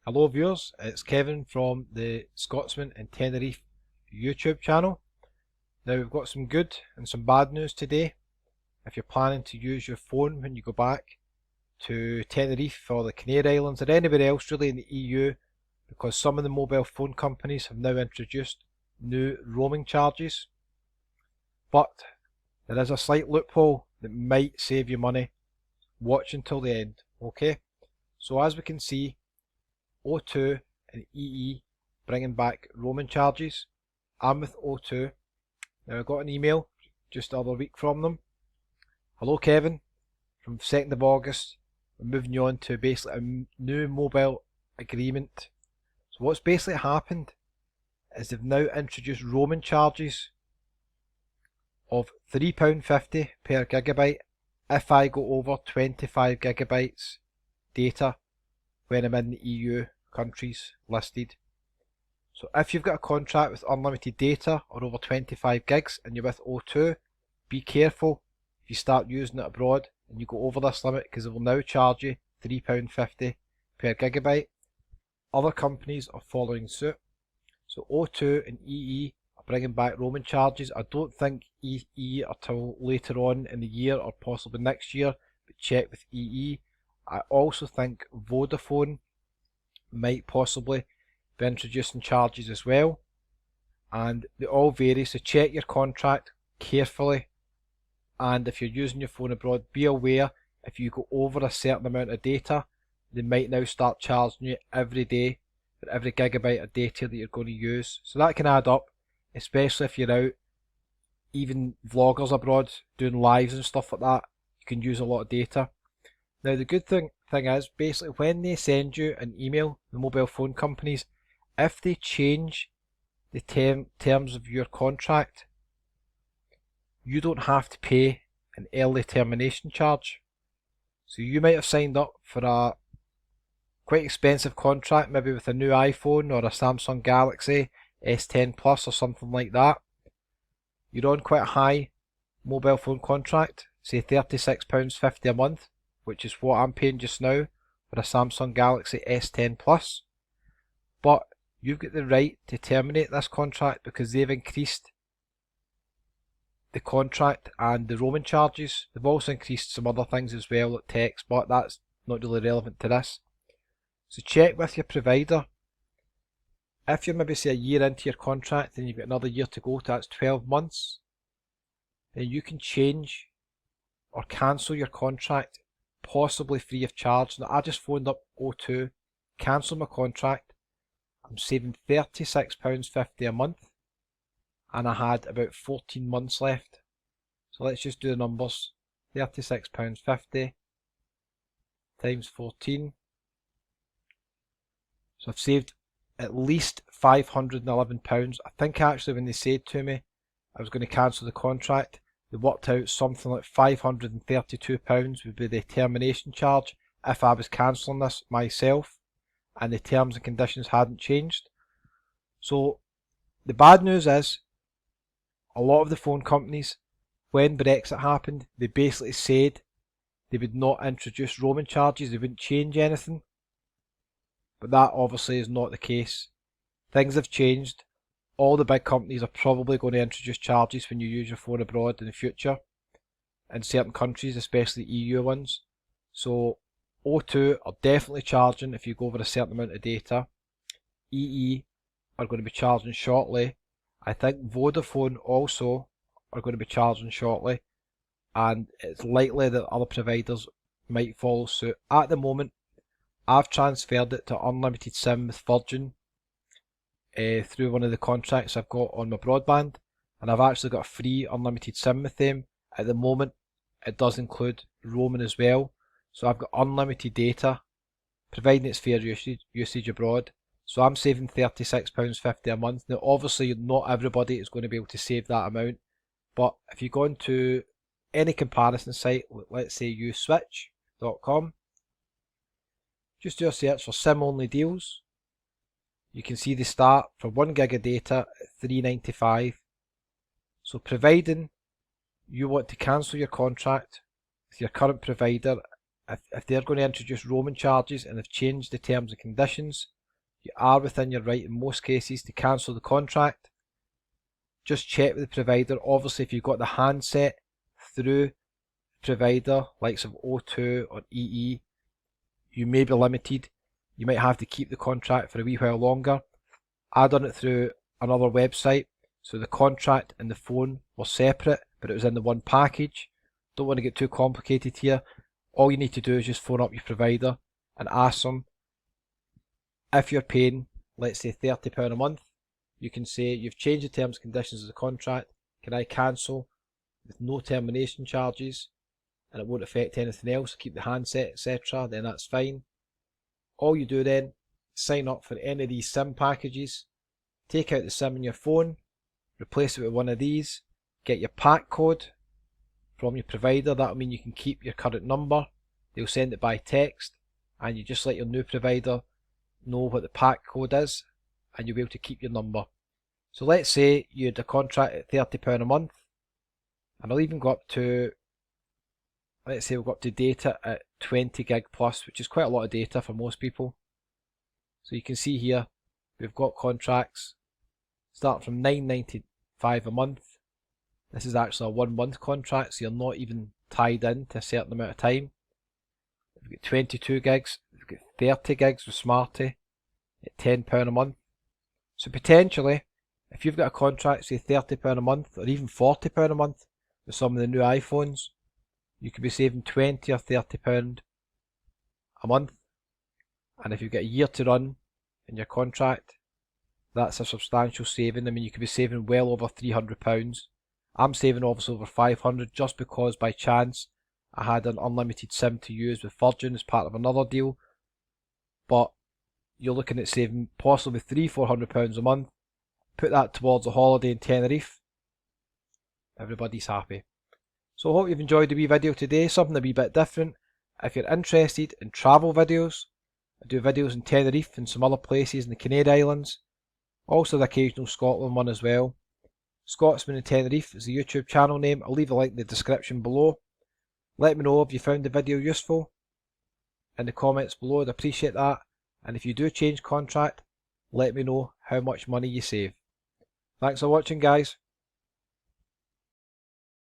Hello viewers, it's Kevin from the Scotsman in Tenerife YouTube channel. Now we've got some good and some bad news today. If you're planning to use your phone when you go back to Tenerife or the Canary Islands or anywhere else really in the EU, because some of the mobile phone companies have now introduced new roaming charges. But there is a slight loophole that might save you money. Watch until the end, okay? So as we can see, O2 and EE bringing back roaming charges. I'm with O2. Now I got an email just the other week from them. Hello Kevin, from 2nd of August, we're moving you on to basically a new mobile agreement. So what's basically happened is they've now introduced roaming charges of £3.50 per gigabyte if I go over 25 gigabytes data when I'm in the EU countries listed. So if you've got a contract with unlimited data or over 25 gigs and you're with O2, be careful if you start using it abroad and you go over this limit, because it will now charge you £3.50 per gigabyte. Other companies are following suit. So O2 and EE are bringing back roaming charges. I don't think EE until later on in the year or possibly next year, but check with EE. I also think Vodafone might possibly be introducing charges as well, and they all vary, so check your contract carefully, and if you're using your phone abroad, be aware if you go over a certain amount of data, they might now start charging you every day for every gigabyte of data that you're going to use. So that can add up, especially if you're out, even vloggers abroad doing lives and stuff like that, you can use a lot of data. Now the good thing is, basically when they send you an email, the mobile phone companies, if they change the terms of your contract, you don't have to pay an early termination charge. So you might have signed up for a quite expensive contract, maybe with a new iPhone or a Samsung Galaxy S10 Plus or something like that. You're on quite a high mobile phone contract, say £36.50 a month, which is what I'm paying just now for a Samsung Galaxy S10 Plus. But you've got the right to terminate this contract because they've increased the contract and the roaming charges. They've also increased some other things as well, like text, but that's not really relevant to this. So check with your provider. If you're maybe say a year into your contract and you've got another year to go, that's 12 months, then you can change or cancel your contract possibly free of charge. Now I just phoned up O2, cancelled my contract. I'm saving £36.50 a month and I had about 14 months left. So let's just do the numbers. £36.50 times 14. So I've saved at least £511. I think actually when they said to me I was going to cancel the contract, they worked out something like £532 would be the termination charge if I was cancelling this myself and the terms and conditions hadn't changed. So the bad news is, a lot of the phone companies, when Brexit happened, they basically said they would not introduce roaming charges, they wouldn't change anything. But that obviously is not the case. Things have changed. All the big companies are probably going to introduce charges when you use your phone abroad in the future, in certain countries, especially EU ones. So O2 are definitely charging if you go over a certain amount of data. EE are going to be charging shortly. I think Vodafone also are going to be charging shortly, and it's likely that other providers might follow suit. At the moment, I've transferred it to unlimited SIM with Virgin through one of the contracts I've got on my broadband, and I've actually got a free unlimited SIM with them. At the moment it does include roaming as well, so I've got unlimited data providing it's fair usage abroad. So I'm saving £36.50 a month. Now obviously not everybody is going to be able to save that amount, but if you go into any comparison site, let's say uswitch.com, just do a search for SIM only deals. You can see they start for 1 gig of data at £3.95. So providing you want to cancel your contract with your current provider if they're going to introduce roaming charges and have changed the terms and conditions, you are within your right in most cases to cancel the contract. Just check with the provider. Obviously, if you've got the handset through provider likes of O2 or EE, you may be limited. You might have to keep the contract for a wee while longer. I done it through another website, so the contract and the phone were separate, but it was in the one package. Don't want to get too complicated here. All you need to do is just phone up your provider and ask them if you're paying, let's say £30 a month. You can say you've changed the terms and conditions of the contract. Can I cancel with no termination charges and it won't affect anything else? Keep the handset, etc. Then that's fine. All you do then, sign up for any of these SIM packages. Take out the SIM in your phone, replace it with one of these, get your pack code from your provider. That'll mean you can keep your current number. They'll send it by text, and you just let your new provider know what the pack code is, and you'll be able to keep your number. So let's say you had a contract at £30 a month, and I'll even go up to, let's say we'll go up to data at 20 gig plus, which is quite a lot of data for most people. So you can see here, we've got contracts starting from £9.95 a month. This is actually a 1 month contract, so you're not even tied in to a certain amount of time. We've got 22 gigs, we've got 30 gigs with Smarty at £10 a month. So potentially, if you've got a contract, say £30 a month or even £40 a month with some of the new iPhones, you could be saving £20 or £30 a month. And if you've got a year to run in your contract, that's a substantial saving. I mean, you could be saving well over £300. I'm saving obviously over £500 just because by chance I had an unlimited SIM to use with Virgin as part of another deal. But you're looking at saving possibly £300–400 a month. Put that towards a holiday in Tenerife. Everybody's happy. So I hope you've enjoyed the wee video today, something a wee bit different. If you're interested in travel videos, I do videos in Tenerife and some other places in the Canary Islands. Also the occasional Scotland one as well. Scotsman in Tenerife is the YouTube channel name. I'll leave a link in the description below. Let me know if you found the video useful in the comments below. I'd appreciate that. And if you do change contract, let me know how much money you save. Thanks for watching, guys.